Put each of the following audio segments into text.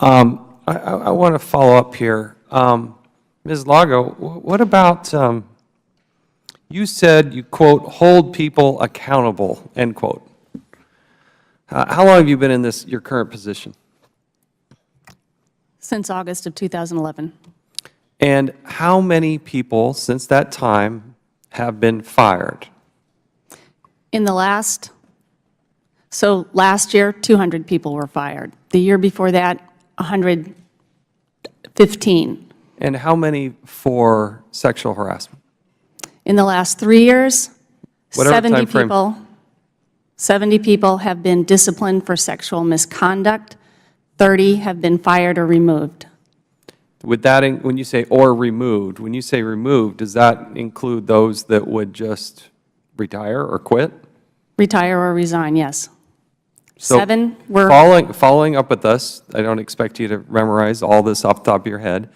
I want to follow up here. Ms. Lago, what about, you said you, quote, hold people accountable, end quote. How long have you been in your current position? Since August of 2011. And how many people since that time have been fired? In the last year, 200 people were fired. The year before that, 115. And how many for sexual harassment? In the last 3 years, Whatever 70 time frame. people. 70 people have been disciplined for sexual misconduct. 30 have been fired or removed. Would that, when you say or removed, when you say removed, does that include those that would just retire or quit? Retire or resign, yes. So 7 were... Following up with us, I don't expect you to memorize all this off the top of your head.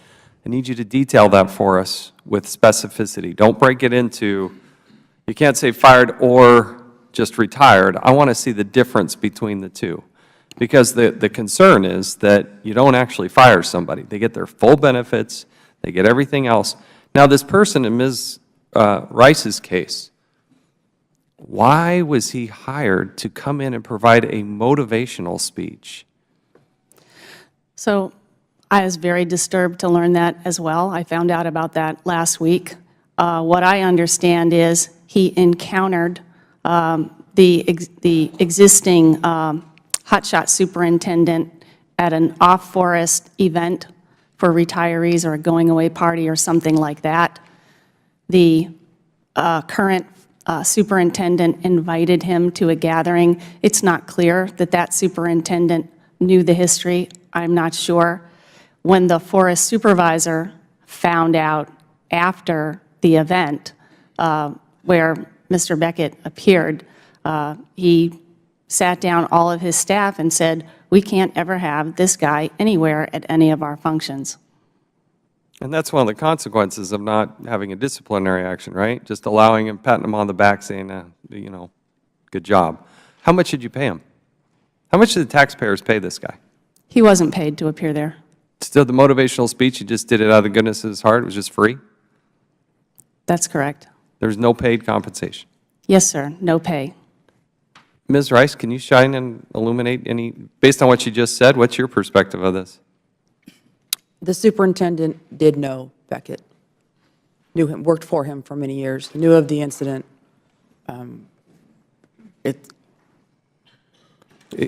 I need you to detail that for us with specificity. Don't break it into, you can't say fired or just retired. I want to see the difference between the two. Because the concern is that you don't actually fire somebody. They get their full benefits, they get everything else. Now this person in Ms. Rice's case, why was he hired to come in and provide a motivational speech? So I was very disturbed to learn that as well. I found out about that last week. What I understand is he encountered the existing hotshot superintendent at an off-forest event for retirees or a going-away party or something like that. The current superintendent invited him to a gathering. It's not clear that that superintendent knew the history. I'm not sure. When the forest supervisor found out after the event where Mr. Beckett appeared, he sat down all of his staff and said, we can't ever have this guy anywhere at any of our functions. And that's one of the consequences of not having a disciplinary action, right? Just allowing him, patting him on the back, saying, you know, good job. How much did you pay him? How much did the taxpayers pay this guy? He wasn't paid to appear there. Still the motivational speech, he just did it out of the goodness of his heart, it was just free? That's correct. There's no paid compensation? Yes, sir, no pay. Ms. Rice, can you shine and illuminate any, based on what you just said, what's your perspective of this? The superintendent did know Beckett, knew him, worked for him for many years, knew of the incident. Give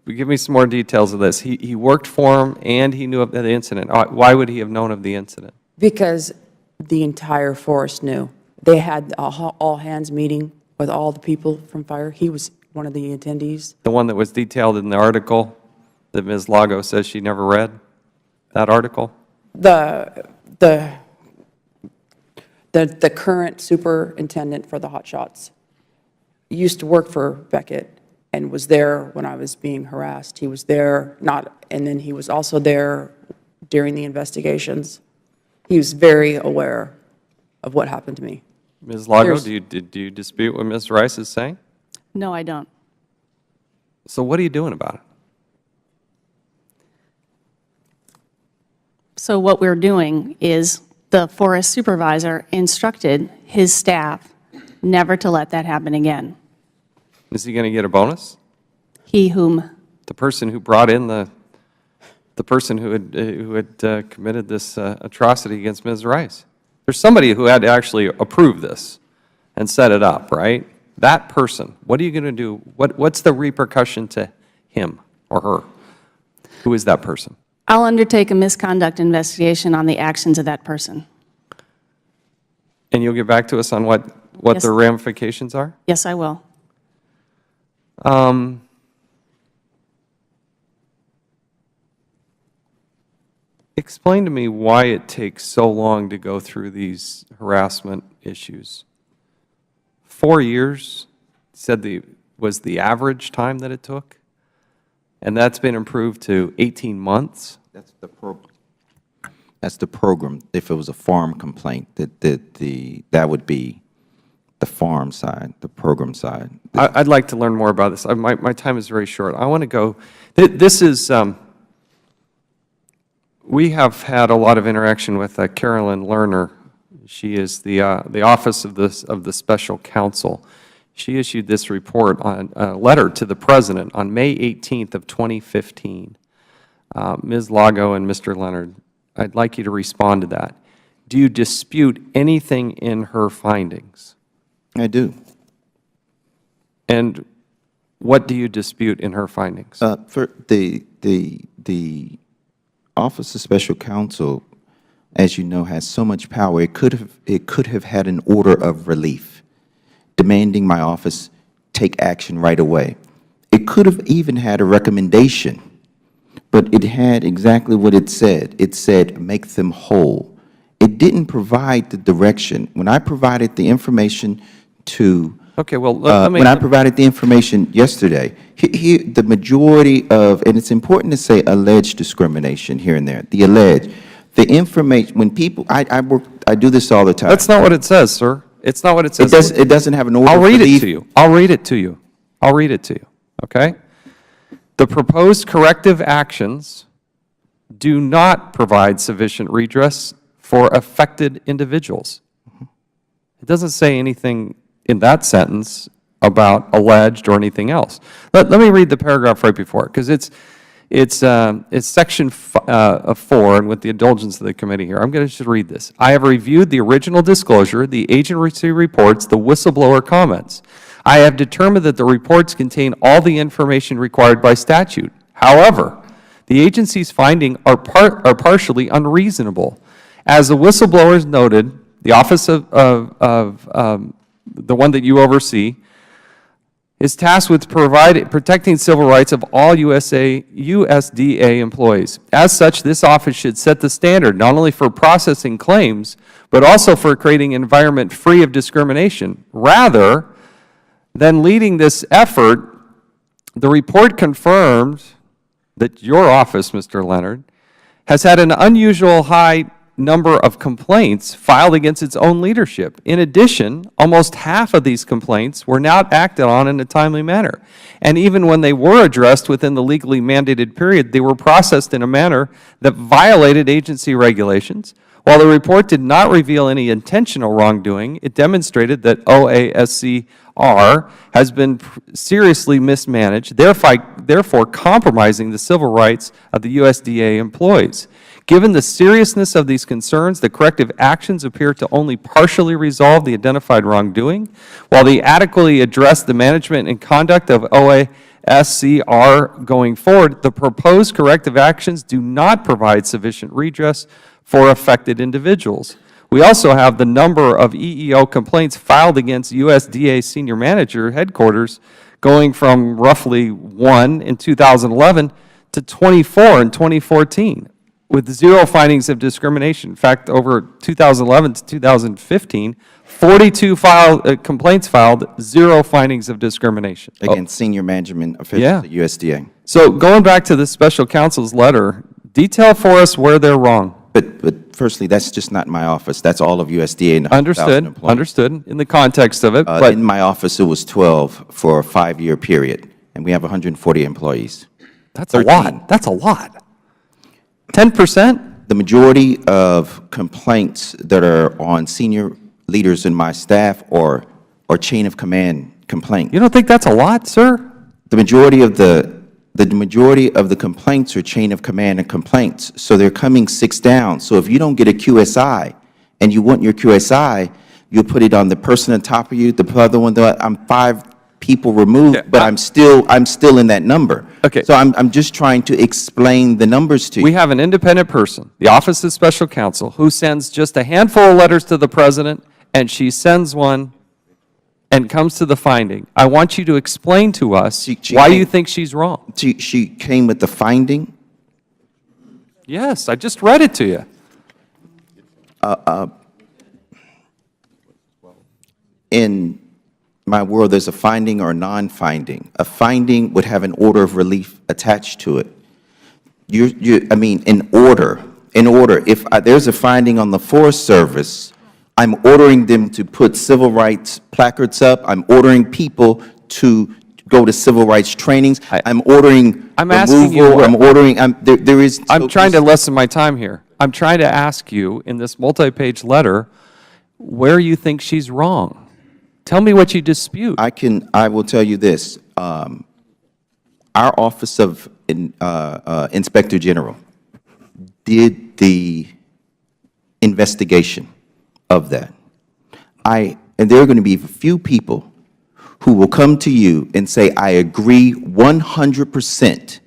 me some more details of this. He worked for him and he knew of the incident. Why would he have known of the incident? Because the entire forest knew. They had a all-hands meeting with all the people from fire. He was one of the attendees. The one that was detailed in the article that Ms. Lago says she never read? That article? The current superintendent for the hotshots used to work for Beckett and was there when I was being harassed. He was there, and then he was also there during the investigations. He was very aware of what happened to me. Ms. Lago, do you dispute what Ms. Rice is saying? No, I don't. So what are you doing about it? So what we're doing is the forest supervisor instructed his staff never to let that happen again. Is he going to get a bonus? He whom? The person who brought in the person who had committed this atrocity against Ms. Rice. There's somebody who had to actually approve this and set it up, right? That person, what are you going to do? What's the repercussion to him or her? Who is that person? I'll undertake a misconduct investigation on the actions of that person. And you'll get back to us on what Yes. the ramifications are? Yes, I will. Explain to me why it takes so long to go through these harassment issues. 4 years, was the average time that it took? And that's been improved to 18 months? That's the program. That's the program. If it was a farm complaint, that would be the farm side, the program side. I'd like to learn more about this. My time is very short. I want to go, this is, We have had a lot of interaction with Carolyn Lerner. She is the office of the special counsel. She issued this report on a letter to the President on May 18th of 2015. Ms. Lago and Mr. Leonard, I'd like you to respond to that. Do you dispute anything in her findings? I do. And what do you dispute in her findings? For the Office of Special Counsel, as you know, has so much power. It could have had an order of relief demanding my office take action right away. It could have even had a recommendation, but it had exactly what it said. It said, make them whole. It didn't provide the direction. When I provided the information to Okay, well, let me... when I provided the information yesterday, the majority of, and it's important to say alleged discrimination here and there, the information, when people, I do this all the time. That's not what it says, sir. It's not what it says. It doesn't have an order I'll of read relief. it to you. I'll read it to you. I'll read it to you, okay? The proposed corrective actions do not provide sufficient redress for affected individuals. It doesn't say anything in that sentence about alleged or anything else. Let me read the paragraph right before it, because it's section 4, and with the indulgence of the committee here, I'm going to just read this. I have reviewed the original disclosure, the agency reports, the whistleblower comments. I have determined that the reports contain all the information required by statute. However, the agency's findings are partially unreasonable. As the whistleblowers noted, the office of the one that you oversee, is tasked with protecting civil rights of all USDA employees. As such, this office should set the standard not only for processing claims, but also for creating an environment free of discrimination. Rather than leading this effort, the report confirmed that your office, Mr. Leonard, has had an unusual high number of complaints filed against its own leadership. In addition, almost half of these complaints were not acted on in a timely manner. And even when they were addressed within the legally mandated period, they were processed in a manner that violated agency regulations. While the report did not reveal any intentional wrongdoing, it demonstrated that OASCR has been seriously mismanaged, therefore compromising the civil rights of the USDA employees. Given the seriousness of these concerns, the corrective actions appear to only partially resolve the identified wrongdoing. While they adequately address the management and conduct of OASCR going forward, the proposed corrective actions do not provide sufficient redress for affected individuals. We also have the number of EEO complaints filed against USDA senior manager headquarters going from roughly 1 in 2011 to 24 in 2014. With 0 findings of discrimination. In fact, over 2011 to 2015, 42 complaints filed, 0 findings of discrimination. Against senior management officials at USDA. So going back to the special counsel's letter, detail for us where they're wrong. But firstly, that's just not my office. That's all of USDA and 100,000 employees. Understood, in the context of it. But in my office, it was 12 for a 5-year period, and we have 140 employees. That's 13. A lot. That's a lot. 10%? The majority of complaints that are on senior leaders in my staff are chain of command complaints. You don't think that's a lot, sir? The majority of the complaints are chain of command and complaints. So they're coming 6 down. So if you don't get a QSI and you want your QSI, you'll put it on the person on top of you, the other one, I'm 5 people removed, but I'm still in that number. Okay. So I'm just trying to explain the numbers to you. We have an independent person, the Office of Special Counsel, who sends just a handful of letters to the President, and she sends one and comes to the finding. I want you to explain to us why you think she's wrong. She came with the finding? Yes, I just read it to you. In my world, there's a finding or a non-finding. A finding would have an order of relief attached to it. I mean, in order, if there's a finding on the Forest Service, I'm ordering them to put civil rights placards up. I'm ordering people to go to civil rights trainings. I'm ordering I'm asking you removal. what- I'm ordering, there is. I'm trying to lessen my time here. I'm trying to ask you, in this multi-page letter, where you think she's wrong. Tell me what you dispute. I will tell you this. Our Office of Inspector General did the investigation of that. And there are going to be a few people who will come to you and say, I agree 100%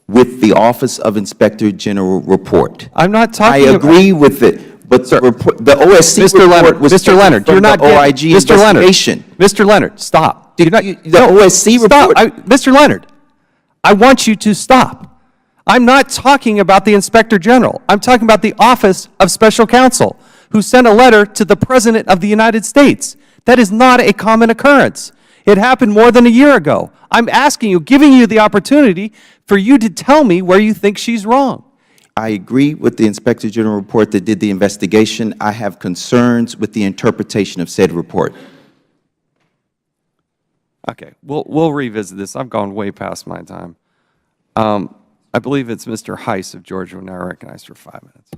with the Office of Inspector General report. I'm not I talking about... agree with it, but the report, the OSC Mr. report Leonard, was Mr. taken Leonard, from you're not the OIG getting... Mr. Leonard, investigation. Mr. Leonard, stop. The OSC report. Mr. Leonard, I want you to stop. I'm not talking about the Inspector General. I'm talking about the Office of Special Counsel, who sent a letter to the President of the United States. That is not a common occurrence. It happened more than a year ago. I'm asking you, giving you the opportunity for you to tell me where you think she's wrong. I agree with the Inspector General report that did the investigation. I have concerns with the interpretation of said report. Okay, we'll revisit this. I've gone way past my time. I believe it's Mr. Heiss of Georgia, who now recognized for 5 minutes.